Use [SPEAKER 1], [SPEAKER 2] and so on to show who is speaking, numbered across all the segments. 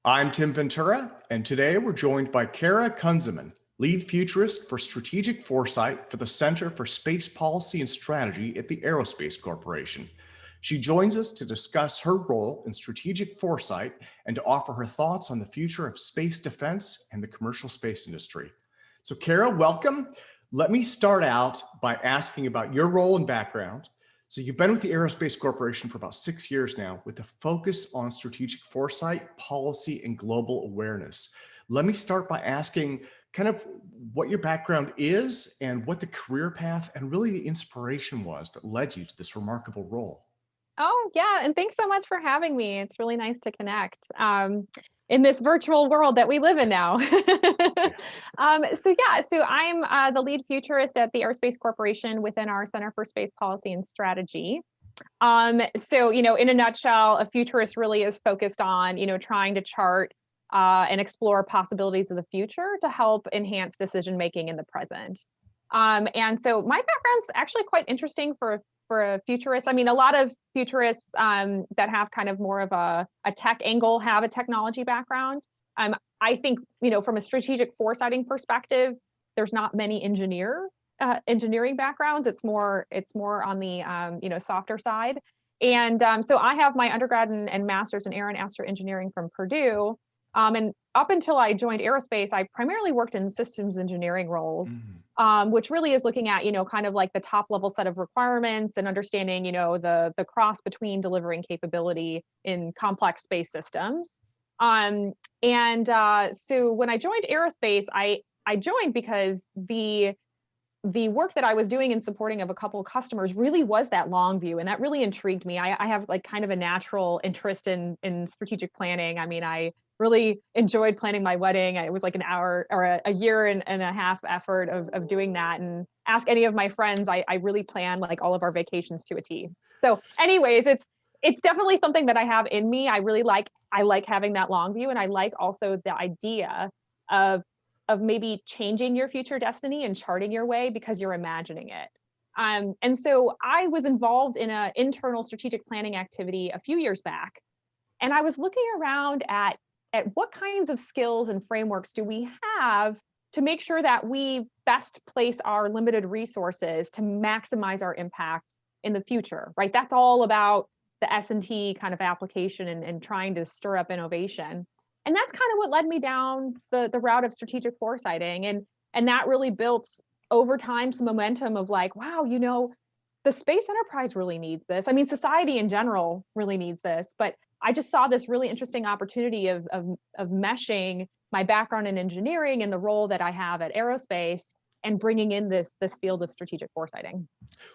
[SPEAKER 1] I'm Tim Ventura, and today we're joined by Kara Cunzeman, lead futurist for Strategic Foresight for the Center for Space Policy and Strategy at the Aerospace Corporation. She joins us to discuss her role in strategic foresight and to offer her thoughts on the future of space defense and the commercial space industry. So Kara, welcome. Let me start out by asking about your role and background. So you've been with the Aerospace Corporation for about 6 years now with a focus on strategic foresight, policy, and global awareness. Let me start by asking kind of what your background is and what the career path and really the inspiration was that led you to this remarkable role.
[SPEAKER 2] Oh, yeah. And thanks so much for having me. It's really nice to connect in this virtual world that we live in now.
[SPEAKER 1] Yeah.
[SPEAKER 2] So I'm the lead futurist at the Aerospace Corporation within our Center for Space Policy and Strategy. In a nutshell, a futurist really is focused on, trying to chart and explore possibilities of the future to help enhance decision making in the present. And so my background's actually quite interesting for a futurist. I mean, a lot of futurists that have kind of more of a tech angle have a technology background. I think, from a strategic foresighting perspective, there's not many engineering backgrounds. It's more on the softer side. And so I have my undergrad and master's in air and astro engineering from Purdue. And up until I joined aerospace, I primarily worked in systems engineering roles, which really is looking at, kind of like the top level set of requirements and understanding, the cross between delivering capability in complex space systems. So when I joined aerospace, I joined because the work that I was doing in supporting of a couple of customers really was that long view. And that really intrigued me. I have like kind of a natural interest in strategic planning. I mean, I really enjoyed planning my wedding. It was like an hour or a year and a half effort of doing that. And ask any of my friends, I really plan like all of our vacations to a T. So anyways, it's definitely something that I have in me. I like having that long view. And I like also the idea of maybe changing your future destiny and charting your way because you're imagining it. And so I was involved in an internal strategic planning activity a few years back. And I was looking around at what kinds of skills and frameworks do we have to make sure that we best place our limited resources to maximize our impact in the future, right? That's all about the S&T kind of application and trying to stir up innovation. And that's kind of what led me down the route of strategic foresighting. And that really built over time some momentum of like, wow, the space enterprise really needs this. I mean, society in general really needs this, but I just saw this really interesting opportunity of meshing my background in engineering and the role that I have at aerospace and bringing in this field of strategic foresighting.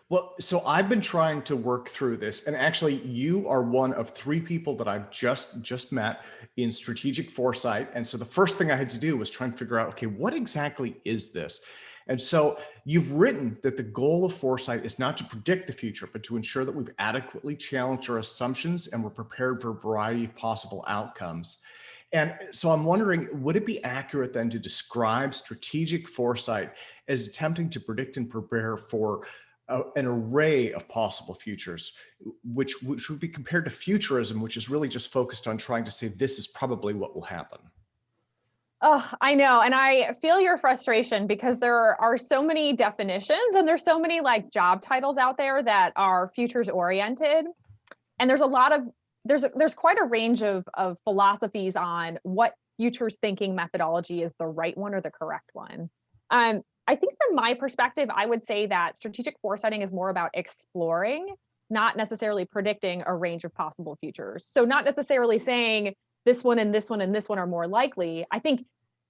[SPEAKER 1] Well, so I've been trying to work through this, and actually you are one of 3 people that I've just met in strategic foresight. And so the first thing I had to do was try and figure out, okay, what exactly is this? And so you've written that the goal of foresight is not to predict the future, but to ensure that we've adequately challenged our assumptions and we're prepared for a variety of possible outcomes. And so I'm wondering, would it be accurate then to describe strategic foresight as attempting to predict and prepare for an array of possible futures, which would be compared to futurism, which is really just focused on trying to say this is probably what will happen?
[SPEAKER 2] Oh, I know. And I feel your frustration because there are so many definitions and there's so many like job titles out there that are futures oriented. And there's quite a range of philosophies on what futures thinking methodology is the right one or the correct one. I think from my perspective, I would say that strategic foresighting is more about exploring, not necessarily predicting a range of possible futures. So not necessarily saying this one and this one and this one are more likely. I think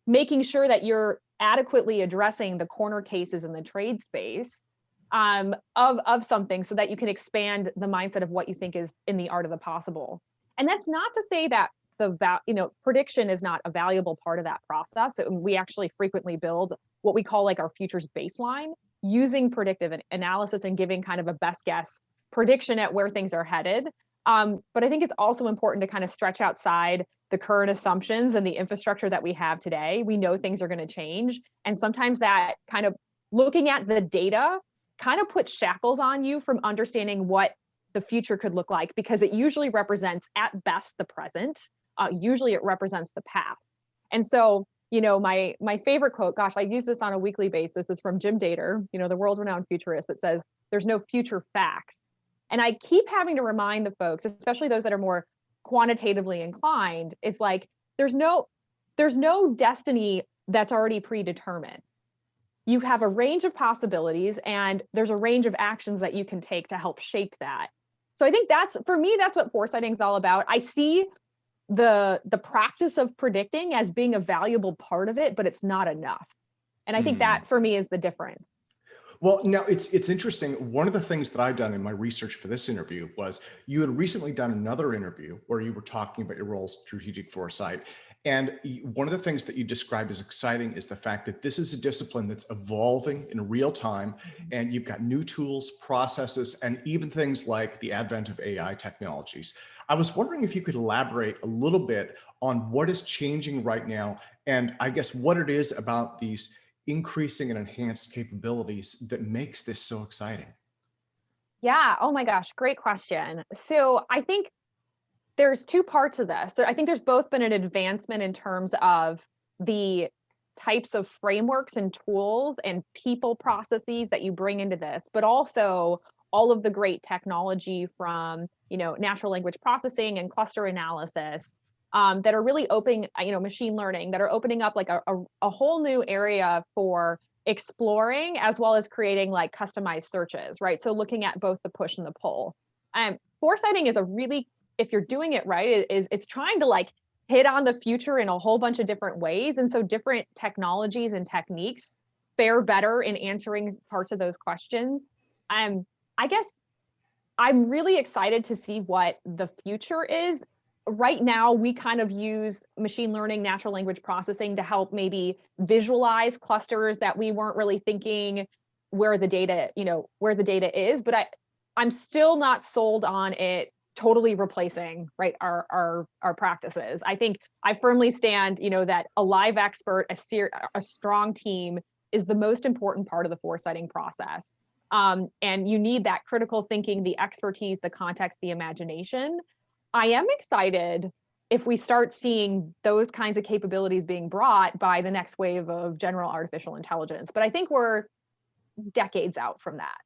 [SPEAKER 2] making sure that you're adequately addressing the corner cases in the trade space of something so that you can expand the mindset of what you think is in the art of the possible. And that's not to say that prediction is not a valuable part of that process. So we actually frequently build what we call like our futures baseline using predictive analysis and giving kind of a best guess prediction at where things are headed. But I think it's also important to kind of stretch outside the current assumptions and the infrastructure that we have today. We know things are going to change. And sometimes that kind of looking at the data kind of puts shackles on you from understanding what the future could look like, because it usually represents at best the present. usually it represents the past. And so, my favorite quote, gosh, I use this on a weekly basis, is from Jim Dator, the world-renowned futurist, that says, "There's no future facts." And I keep having to remind the folks, especially those that are more quantitatively inclined, is like, there's no destiny that's already predetermined. You have a range of possibilities, and there's a range of actions that you can take to help shape that. So I think for me, that's what foresighting is all about. I see the practice of predicting as being a valuable part of it, but it's not enough. And I think that for me is the difference.
[SPEAKER 1] Well, now it's interesting. One of the things that I've done in my research for this interview was you had recently done another interview where you were talking about your role as strategic foresight. And one of the things that you described as exciting is the fact that this is a discipline that's evolving in real time. And you've got new tools, processes, and even things like the advent of AI technologies. I was wondering if you could elaborate a little bit on what is changing right now, and I guess what it is about these increasing and enhanced capabilities that makes this so exciting.
[SPEAKER 2] Yeah. Oh my gosh. Great question. So I think there's two parts of this. I think there's both been an advancement in terms of the types of frameworks and tools and people processes that you bring into this, but also all of the great technology from, natural language processing and cluster analysis, that are really opening, machine learning, that are opening up like a whole new area for exploring, as well as creating like customized searches, right? So looking at both the push and the pull. Foresighting is if you're doing it right, it's trying to like hit on the future in a whole bunch of different ways. And so different technologies and techniques fare better in answering parts of those questions. I guess I'm really excited to see what the future is. Right now, we kind of use machine learning, natural language processing to help maybe visualize clusters that we weren't really thinking where the data is. But I'm still not sold on it totally replacing, right, our practices. I think I firmly stand, that a live expert, a strong team is the most important part of the foresighting process. And you need that critical thinking, the expertise, the context, the imagination. I am excited if we start seeing those kinds of capabilities being brought by the next wave of general artificial intelligence. But I think we're decades out from that.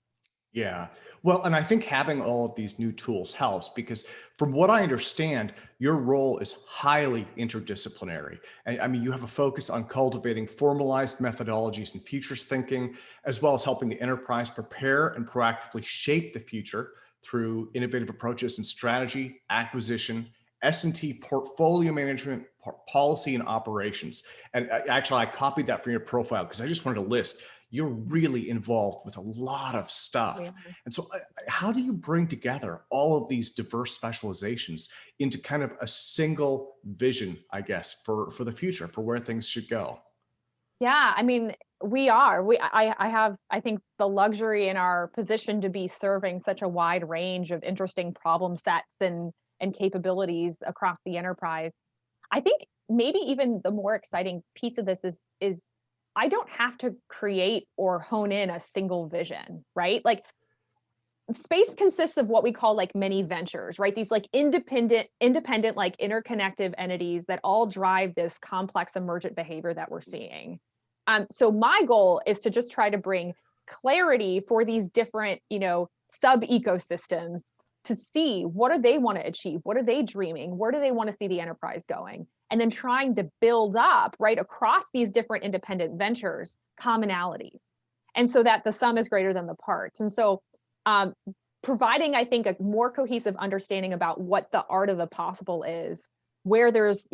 [SPEAKER 1] Yeah. Well, and I think having all of these new tools helps because from what I understand, your role is highly interdisciplinary. And I mean, you have a focus on cultivating formalized methodologies and futurist thinking, as well as helping the enterprise prepare and proactively shape the future through innovative approaches in strategy, acquisition, S&T portfolio management, policy, and operations. And actually, I copied that from your profile because I just wanted to list you're really involved with a lot of stuff.
[SPEAKER 2] Yeah.
[SPEAKER 1] And so how do you bring together all of these diverse specializations into kind of a single vision, I guess, for the future, for where things should go?
[SPEAKER 2] Yeah, I mean, I have, I think, the luxury in our position to be serving such a wide range of interesting problem sets and capabilities across the enterprise. I think maybe even the more exciting piece of this is I don't have to create or hone in a single vision, right? Like space consists of what we call like many ventures, right? These like independent, like interconnective entities that all drive this complex emergent behavior that we're seeing. So my goal is to just try to bring clarity for these different, sub ecosystems to see what do they want to achieve? What are they dreaming? Where do they want to see the enterprise going? And then trying to build up right across these different independent ventures, commonality. And so that the sum is greater than the parts. And so providing, I think, a more cohesive understanding about what the art of the possible is, where there's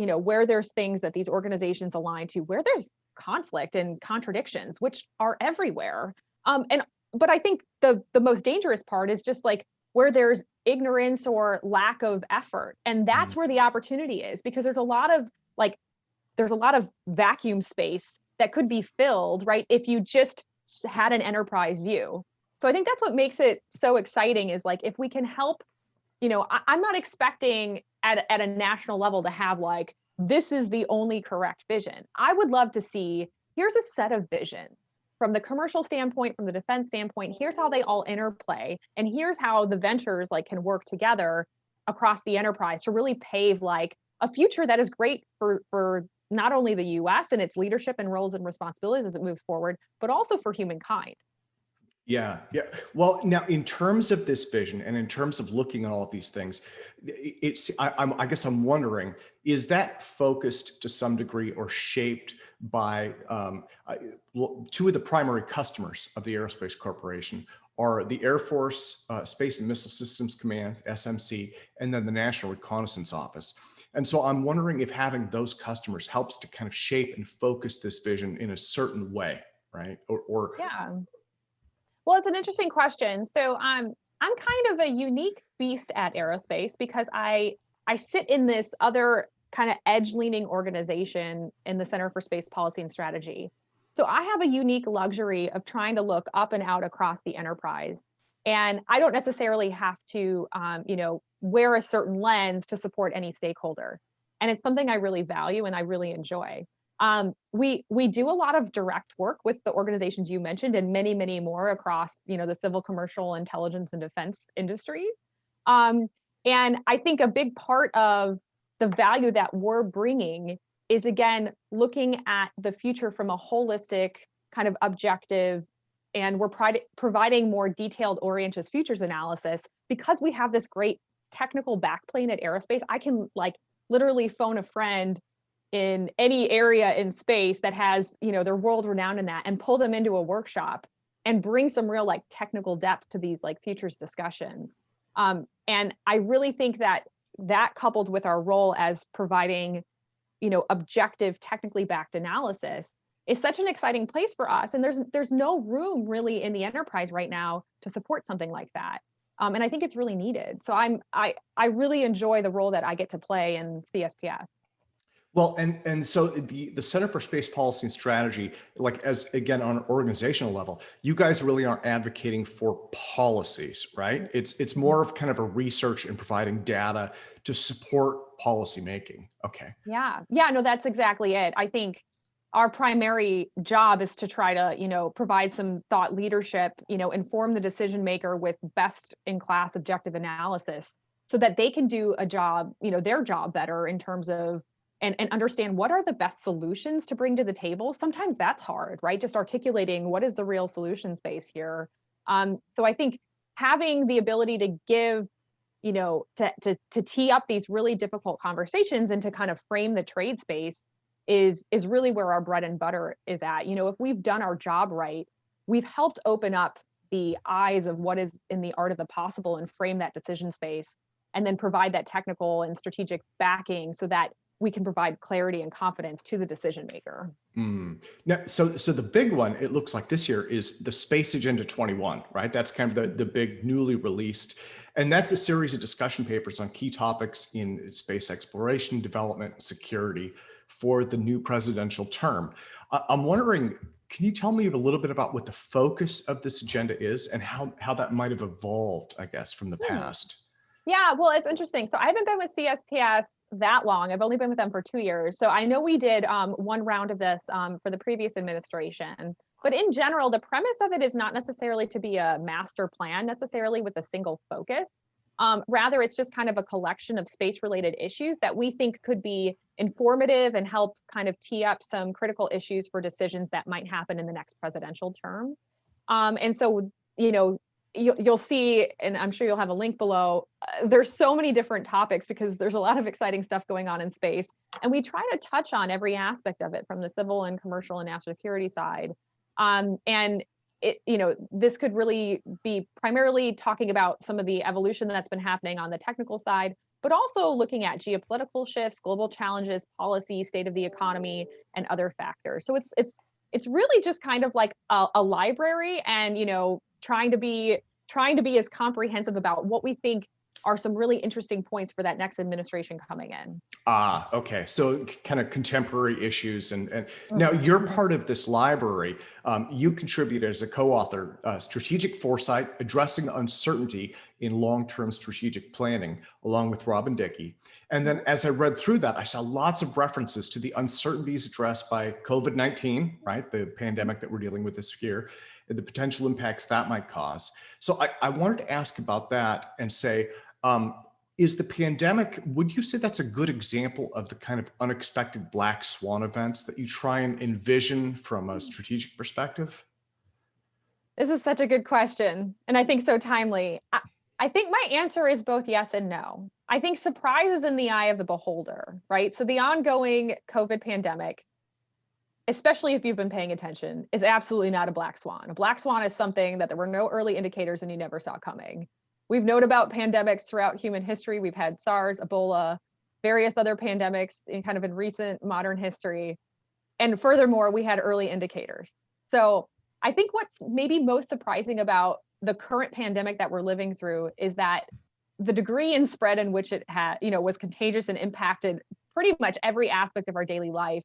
[SPEAKER 2] things that these organizations align to, where there's conflict and contradictions, which are everywhere. But I think the most dangerous part is just like where there's ignorance or lack of effort. And that's where the opportunity is, because there's a lot of vacuum space that could be filled, right, if you just had an enterprise view. So I think that's what makes it so exciting is like, if we can help, I'm not expecting at a national level to have like, this is the only correct vision. I would love to see, here's a set of visions from the commercial standpoint, from the defense standpoint, here's how they all interplay. And here's how the ventures like can work together across the enterprise to really pave like a future that is great for not only the US and its leadership and roles and responsibilities as it moves forward, but also for humankind.
[SPEAKER 1] Yeah, yeah. Well, now in terms of this vision and in terms of looking at all of these things, I guess I'm wondering, is that focused to some degree or shaped by well, two of the primary customers of the Aerospace Corporation are the Air Force Space and Missile Systems Command, SMC, and then the National Reconnaissance Office. And so I'm wondering if having those customers helps to kind of shape and focus this vision in a certain way, right? Or
[SPEAKER 2] Yeah. Well, it's an interesting question. So I'm kind of a unique beast at aerospace because I sit in this other kind of edge leaning organization in the Center for Space Policy and Strategy. So I have a unique luxury of trying to look up and out across the enterprise. And I don't necessarily have to, wear a certain lens to support any stakeholder. And it's something I really value and I really enjoy. We do a lot of direct work with the organizations you mentioned and many, many more across, the civil, commercial, intelligence, and defense industries. Um, and I think a big part of the value that we're bringing is, again, looking at the future from a holistic kind of objective, and we're providing more detailed oriented futures analysis because we have this great technical backplane at aerospace. I can like literally phone a friend in any area in space that has, they're world renowned in that, and pull them into a workshop and bring some real like technical depth to these like futures discussions. And I really think that coupled with our role as providing, objective, technically backed analysis is such an exciting place for us. And there's no room really in the enterprise right now to support something like that. And I think it's really needed. So I really enjoy the role that I get to play in CSPS.
[SPEAKER 1] well, and so the Center for Space Policy and Strategy, like as again on an organizational level, you guys really aren't advocating for policies, right? It's more of kind of a research and providing data to support policy making. Okay.
[SPEAKER 2] Yeah, no, that's exactly it. I think our primary job is to try to, provide some thought leadership, inform the decision maker with best in class objective analysis so that they can do a job, their job better in terms of and understand what are the best solutions to bring to the table. Sometimes that's hard, right? Just articulating what is the real solution space here. So I think having the ability to give, to tee up these really difficult conversations and to kind of frame the trade space is really where our bread and butter is at. If we've done our job right, we've helped open up the eyes of what is in the art of the possible and frame that decision space, and then provide that technical and strategic backing so that we can provide clarity and confidence to the decision maker.
[SPEAKER 1] Now, so the big one, it looks like this year is the Space Agenda 21, right? That's kind of the big newly released, and that's a series of discussion papers on key topics in space exploration, development, and security for the new presidential term. I'm wondering, can you tell me a little bit about what the focus of this agenda is and how that might have evolved, I guess, from the past?
[SPEAKER 2] Yeah, well, it's interesting. So I haven't been with CSPS that long. I've only been with them for 2 years. So I know we did one round of this for the previous administration. But in general, the premise of it is not necessarily to be a master plan necessarily with a single focus. Rather, it's just kind of a collection of space-related issues that we think could be informative and help kind of tee up some critical issues for decisions that might happen in the next presidential term. And so, you'll see, and I'm sure you'll have a link below, there's so many different topics because there's a lot of exciting stuff going on in space. And we try to touch on every aspect of it from the civil and commercial and national security side. And this could really be primarily talking about some of the evolution that's been happening on the technical side, but also looking at geopolitical shifts, global challenges, policy, state of the economy, and other factors. So it's really just kind of like a library, and trying to be as comprehensive about what we think are some really interesting points for that next administration coming in.
[SPEAKER 1] Okay. So kind of contemporary issues. And now you're part of this library. You contributed as a co-author, Strategic Foresight, Addressing Uncertainty in Long-Term Strategic Planning, along with Robin Dickey. And then as I read through that, I saw lots of references to the uncertainties addressed by COVID-19, right? The pandemic that we're dealing with this year, and the potential impacts that might cause. So I wanted to ask about that and say, Is the pandemic, would you say that's a good example of the kind of unexpected black swan events that you try and envision from a strategic perspective?
[SPEAKER 2] This is such a good question, and I think so timely. I think my answer is both yes and no. I think surprise is in the eye of the beholder, right? So the ongoing COVID pandemic, especially if you've been paying attention, is absolutely not a black swan. A black swan is something that there were no early indicators and you never saw coming. We've known about pandemics throughout human history. We've had SARS, Ebola, various other pandemics in recent modern history. And furthermore, we had early indicators. So I think what's maybe most surprising about the current pandemic that we're living through is that the degree and spread in which it had, was contagious and impacted pretty much every aspect of our daily life.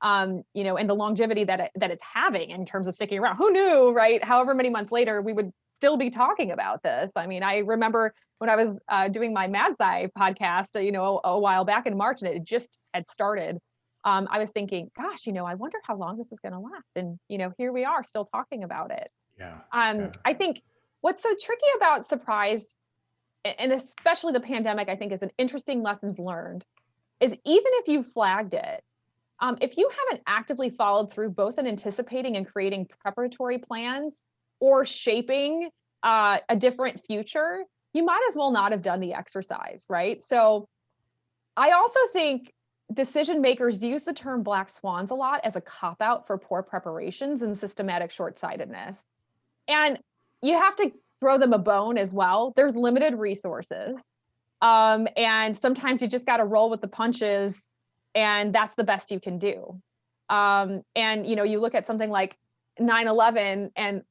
[SPEAKER 2] And the longevity that it's having in terms of sticking around. Who knew, right? However many months later, we would still be talking about this. I mean, I remember when I was doing my Mad Sci podcast, a while back in March, and it just had started. I was thinking, gosh, I wonder how long this is going to last. And, here we are still talking about it.
[SPEAKER 1] Yeah.
[SPEAKER 2] I think what's so tricky about surprise, and especially the pandemic, I think is an interesting lessons learned, is even if you flagged it, if you haven't actively followed through both in anticipating and creating preparatory plans or shaping a different future, you might as well not have done the exercise, right? So I also think decision makers use the term black swans a lot as a cop-out for poor preparations and systematic short-sightedness. And you have to throw them a bone as well. There's limited resources. And sometimes you just got to roll with the punches, and that's the best you can do. And you look at something like 9/11 and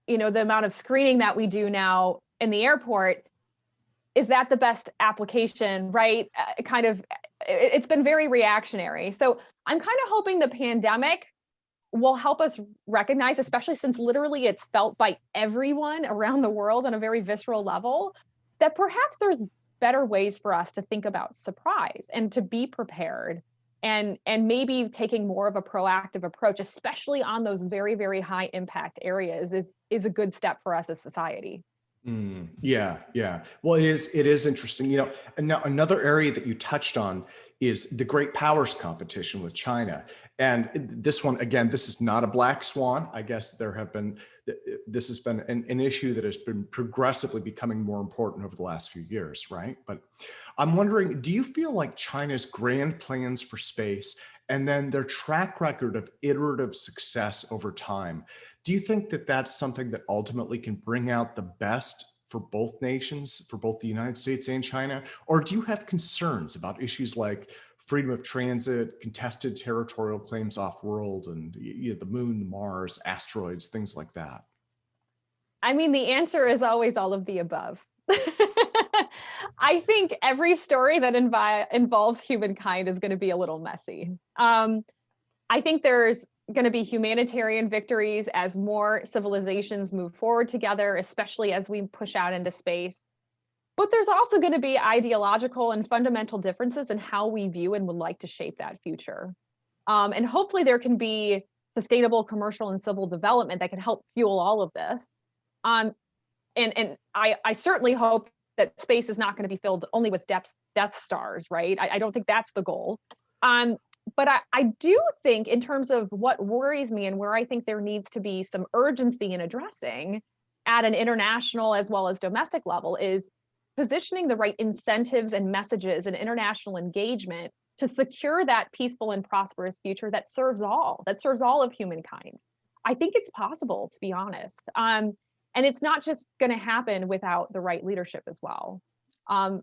[SPEAKER 2] the amount of screening that we do now in the airport. Is that the best application, right? It's been very reactionary. So I'm kind of hoping the pandemic will help us recognize, especially since literally it's felt by everyone around the world on a very visceral level, that perhaps there's better ways for us to think about surprise and to be prepared, and maybe taking more of a proactive approach, especially on those very, very high impact areas, is a good step for us as society.
[SPEAKER 1] Yeah. Well, it is interesting. And now another area that you touched on is the great powers competition with China. And this one, again, this is not a black swan. I guess this has been an issue that has been progressively becoming more important over the last few years, right? But I'm wondering, do you feel like China's grand plans for space and then their track record of iterative success over time, do you think that that's something that ultimately can bring out the best for both nations, for both the United States and China? Or do you have concerns about issues like freedom of transit, contested territorial claims off-world, and the moon, Mars, asteroids, things like that?
[SPEAKER 2] I mean, the answer is always all of the above. I think every story that involves humankind is going to be a little messy. I think there's going to be humanitarian victories as more civilizations move forward together, especially as we push out into space. But there's also going to be ideological and fundamental differences in how we view and would like to shape that future. And hopefully there can be sustainable commercial and civil development that can help fuel all of this. And I certainly hope that space is not going to be filled only with Death Stars, right? I don't think that's the goal. But I do think, in terms of what worries me and where I think there needs to be some urgency in addressing at an international as well as domestic level, is positioning the right incentives and messages and international engagement to secure that peaceful and prosperous future that serves all of humankind. I think it's possible, to be honest. And it's not just going to happen without the right leadership as well. And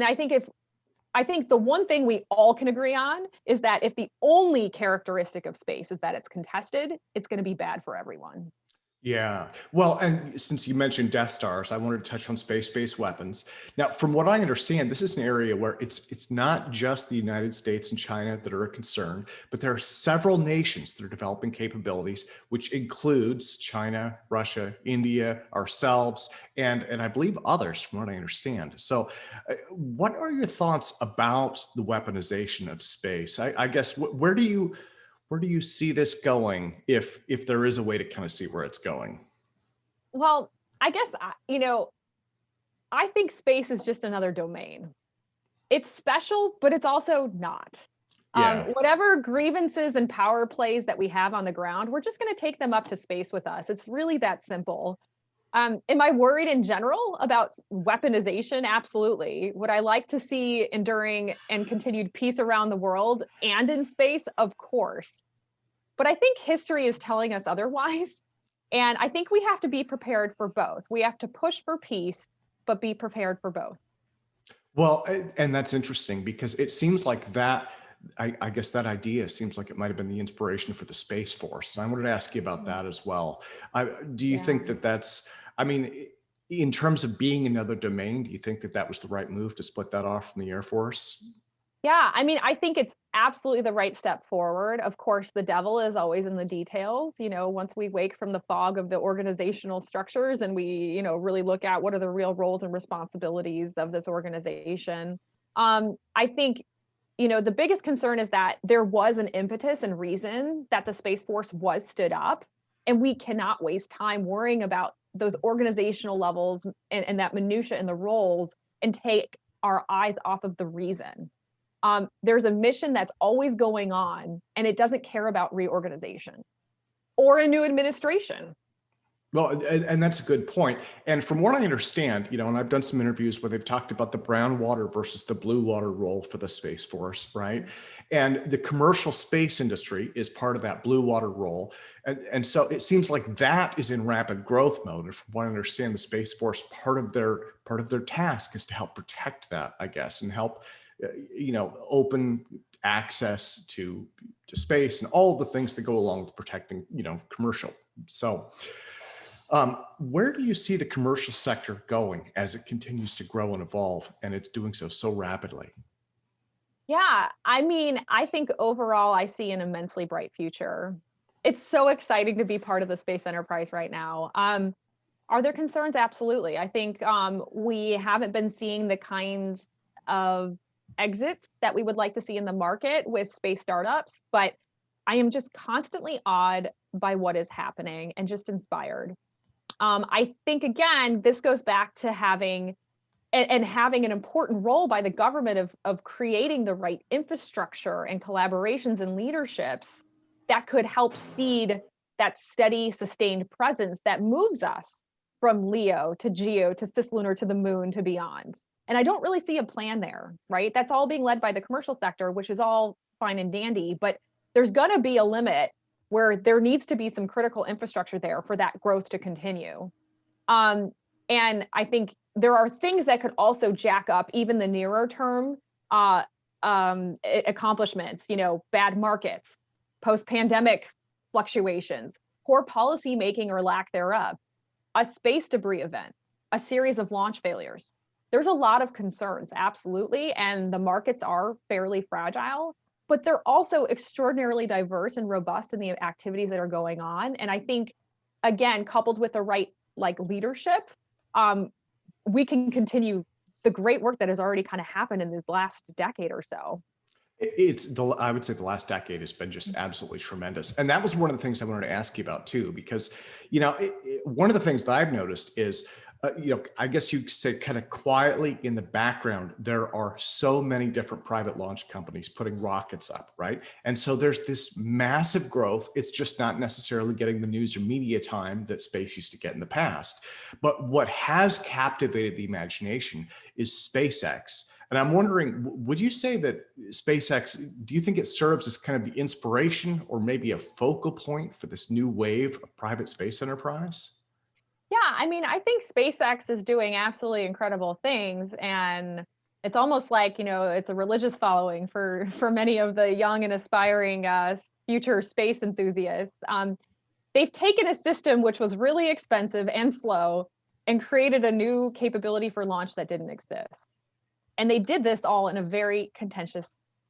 [SPEAKER 2] I think the one thing we all can agree on is that if the only characteristic of space is that it's contested, it's going to be bad for everyone.
[SPEAKER 1] Yeah. Well, and since you mentioned Death Stars, I wanted to touch on space-based weapons. Now, from what I understand, this is an area where it's not just the United States and China that are a concern, but there are several nations that are developing capabilities, which includes China, Russia, India, ourselves, and I believe others, from what I understand. So what are your thoughts about the weaponization of space? I guess, where do you see this going, if there is a way to kind of see where it's going?
[SPEAKER 2] Well, I guess, I think space is just another domain. It's special, but it's also not.
[SPEAKER 1] Yeah.
[SPEAKER 2] Whatever grievances and power plays that we have on the ground, we're just going to take them up to space with us. It's really that simple. Am I worried in general about weaponization? Absolutely. Would I like to see enduring and continued peace around the world and in space? Of course. But I think history is telling us otherwise. And I think we have to be prepared for both. We have to push for peace, but be prepared for both.
[SPEAKER 1] Well, and that's interesting because it seems like that, I guess that idea seems like it might have been the inspiration for the Space Force. And I wanted to ask you about
[SPEAKER 2] Mm.
[SPEAKER 1] that as well. Do you think
[SPEAKER 2] Yeah.
[SPEAKER 1] that that's, I mean, in terms of being another domain, do you think that that was the right move to split that off from the Air Force?
[SPEAKER 2] Yeah, I mean, I think it's absolutely the right step forward. Of course, the devil is always in the details. Once we wake from the fog of the organizational structures and we, really look at what are the real roles and responsibilities of this organization. I think, the biggest concern is that there was an impetus and reason that the Space Force was stood up, and we cannot waste time worrying about those organizational levels and that minutia and the roles and take our eyes off of the reason. There's a mission that's always going on, and it doesn't care about reorganization or a new administration.
[SPEAKER 1] Well, and that's a good point. And from what I understand, and I've done some interviews where they've talked about the brown water versus the blue water role for the Space Force, right? And the commercial space industry is part of that blue water role. And so it seems like that is in rapid growth mode. And from what I understand, the Space Force, part of their task is to help protect that, I guess, and help, open access to space and all the things that go along with protecting, commercial. So where do you see the commercial sector going as it continues to grow and evolve, and it's doing so rapidly?
[SPEAKER 2] Yeah, I mean, I think overall I see an immensely bright future. It's so exciting to be part of the space enterprise right now. Are there concerns? Absolutely. I think we haven't been seeing the kinds of exits that we would like to see in the market with space startups, but I am just constantly awed by what is happening and just inspired. I think again, this goes back to having and having an important role by the government of creating the right infrastructure and collaborations and leaderships that could help seed that steady, sustained presence that moves us from LEO to GEO to cislunar to the moon to beyond. And I don't really see a plan there, right? That's all being led by the commercial sector, which is all fine and dandy, but there's going to be a limit where there needs to be some critical infrastructure there for that growth to continue. Um, and I think there are things that could also jack up even the nearer term accomplishments, bad markets, post-pandemic fluctuations, poor policy making or lack thereof, a space debris event, a series of launch failures. There's a lot of concerns, absolutely, and the markets are fairly fragile, but they're also extraordinarily diverse and robust in the activities that are going on. And I think, again, coupled with the right leadership, we can continue the great work that has already kind of happened in this last decade or so.
[SPEAKER 1] I would say the last decade has been just absolutely tremendous. And that was one of the things I wanted to ask you about too, because, one of the things that I've noticed is, I guess you could say kind of quietly in the background, there are so many different private launch companies putting rockets up, right? And so there's this massive growth. It's just not necessarily getting the news or media time that space used to get in the past. But what has captivated the imagination is SpaceX. And I'm wondering, would you say that SpaceX, do you think it serves as kind of the inspiration or maybe a focal point for this new wave of private space enterprise?
[SPEAKER 2] Yeah, I mean, I think SpaceX is doing absolutely incredible things, and it's almost like it's a religious following for many of the young and aspiring future space enthusiasts. They've taken a system which was really expensive and slow and created a new capability for launch that didn't exist. And they did this all in a very contentious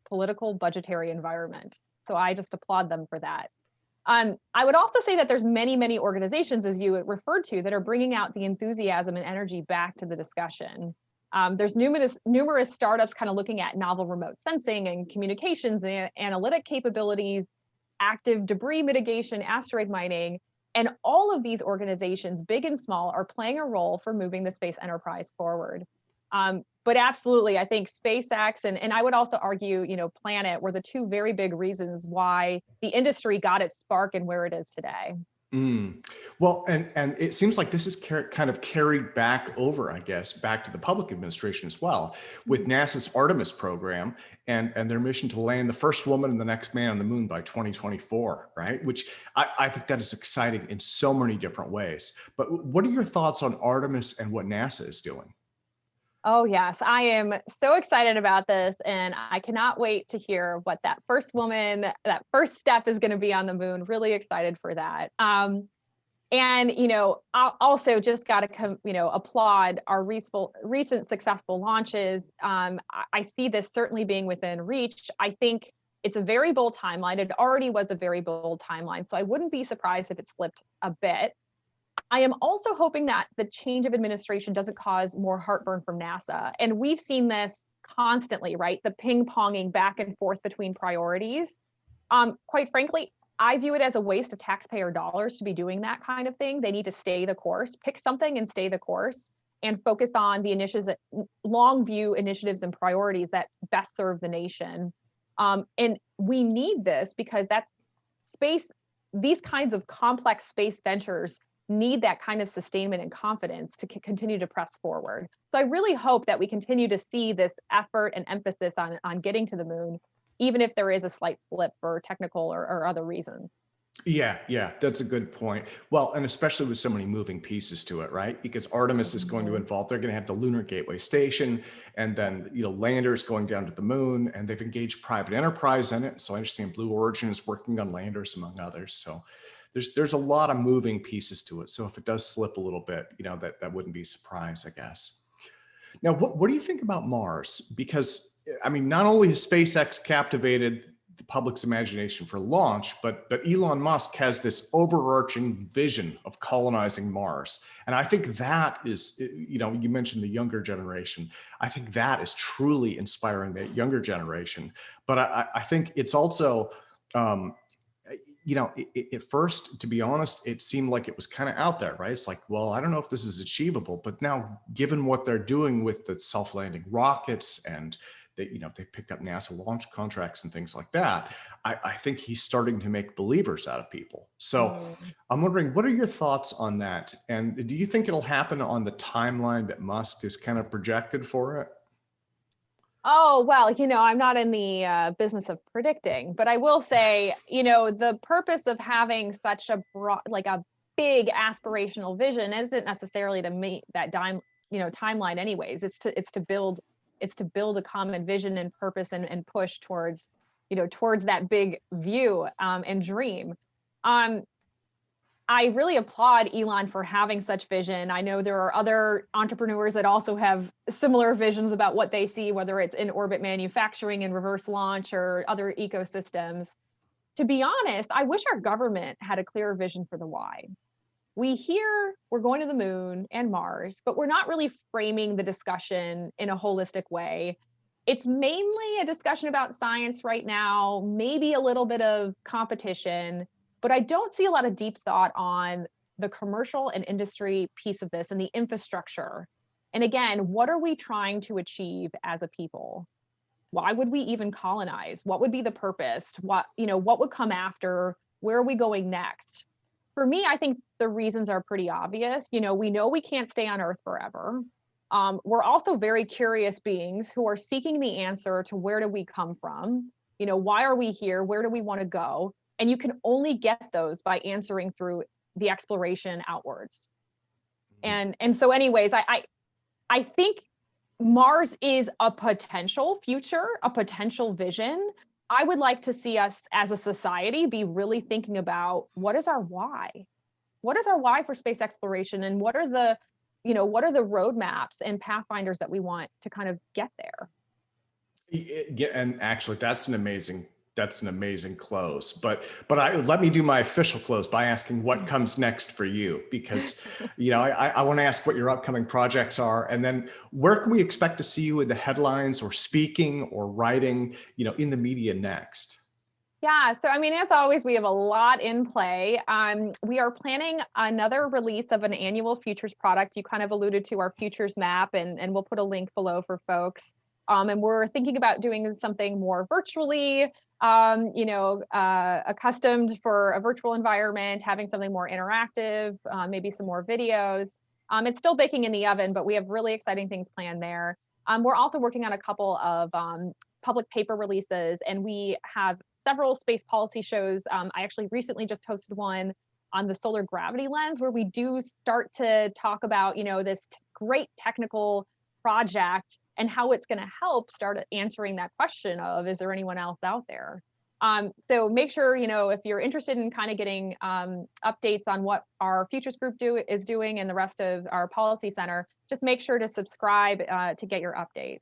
[SPEAKER 2] political budgetary environment. So I just applaud them for that. I would also say that there's many organizations, as you referred to, that are bringing out the enthusiasm and energy back to the discussion. There's numerous startups kind of looking at novel remote sensing and communications and analytic capabilities, active debris mitigation, asteroid mining, and all of these organizations, big and small, are playing a role for moving the space enterprise forward. but absolutely, I think SpaceX and I would also argue, Planet were the two very big reasons why the industry got its spark and where it is today.
[SPEAKER 1] Mm. Well, and it seems like this is kind of carried back over, I guess, back to the public administration as well, with NASA's Artemis program and their mission to land the first woman and the next man on the moon by 2024, right? Which I think that is exciting in so many different ways. But what are your thoughts on Artemis and what NASA is doing?
[SPEAKER 2] Oh, yes. I am so excited about this, and I cannot wait to hear what that first woman, that first step is going to be on the moon. Really excited for that. And, I also just got to, applaud our recent successful launches. I see this certainly being within reach. I think it's a very bold timeline. It already was a very bold timeline, so I wouldn't be surprised if it slipped a bit. I am also hoping that the change of administration doesn't cause more heartburn from NASA. And we've seen this constantly, right? The ping-ponging back and forth between priorities. Quite frankly, I view it as a waste of taxpayer dollars to be doing that kind of thing. They need to stay the course, pick something and stay the course, and focus on the initiatives, long view initiatives and priorities that best serve the nation. And we need this because these kinds of complex space ventures need that kind of sustainment and confidence to continue to press forward. So I really hope that we continue to see this effort and emphasis on getting to the moon, even if there is a slight slip for technical or other reasons.
[SPEAKER 1] Yeah, that's a good point. Well, and especially with so many moving pieces to it, right? Because Artemis is going to involve, they're going to have the Lunar Gateway Station, and then, landers going down to the moon, and they've engaged private enterprise in it. So I understand Blue Origin is working on landers, among others. So there's a lot of moving pieces to it. So if it does slip a little bit, that wouldn't be a surprise, I guess. Now, what do you think about Mars? Because, I mean, not only has SpaceX captivated the public's imagination for launch, but Elon Musk has this overarching vision of colonizing Mars. And I think that is, you mentioned the younger generation. I think that is truly inspiring that younger generation. But I think it's also, at first, to be honest, it seemed like it was kind of out there, right? It's like, well, I don't know if this is achievable, but now given what they're doing with the self-landing rockets and they picked up NASA launch contracts and things like that, I think he's starting to make believers out of people. So I'm wondering, what are your thoughts on that? And do you think it'll happen on the timeline that Musk is kind of projected for it?
[SPEAKER 2] Oh, well, I'm not in the business of predicting, but I will say, the purpose of having such a broad, like a big aspirational vision isn't necessarily to meet that timeline anyways. It's to build a common vision and purpose and push towards that big view and dream. I really applaud Elon for having such vision. I know there are other entrepreneurs that also have similar visions about what they see, whether it's in orbit manufacturing and reverse launch or other ecosystems. To be honest, I wish our government had a clearer vision for the why. We hear we're going to the moon and Mars, but we're not really framing the discussion in a holistic way. It's mainly a discussion about science right now, maybe a little bit of competition, but I don't see a lot of deep thought on the commercial and industry piece of this and the infrastructure. And again, what are we trying to achieve as a people? Why would we even colonize? What would be the purpose? What would come after? Where are we going next? For me, I think the reasons are pretty obvious. We know we can't stay on Earth forever. We're also very curious beings who are seeking the answer to where do we come from? Why are we here? Where do we want to go? And you can only get those by answering through the exploration outwards. And so anyways, I think Mars is a potential future, a potential vision. I would like to see us as a society be really thinking about what is our why? What is our why for space exploration? And what are the roadmaps and pathfinders that we want to kind of get there?
[SPEAKER 1] Yeah, and actually, that's an amazing close. But let me do my official close by asking what comes next for you, because I want to ask what your upcoming projects are, and then where can we expect to see you in the headlines or speaking or writing, in the media next?
[SPEAKER 2] Yeah, so I mean, as always, we have a lot in play. We are planning another release of an annual futures product. You kind of alluded to our futures map, and we'll put a link below for folks. And we're thinking about doing something more virtually, accustomed for a virtual environment, having something more interactive, maybe some more videos. It's still baking in the oven, but we have really exciting things planned there. We're also working on a couple of public paper releases, and we have several space policy shows. I actually recently just hosted one on the solar gravity lens, where we do start to talk about, this great technical project and how it's going to help start answering that question of, is there anyone else out there? So make sure, if you're interested in kind of getting updates on what our futures group is doing and the rest of our policy center, just make sure to subscribe to get your updates.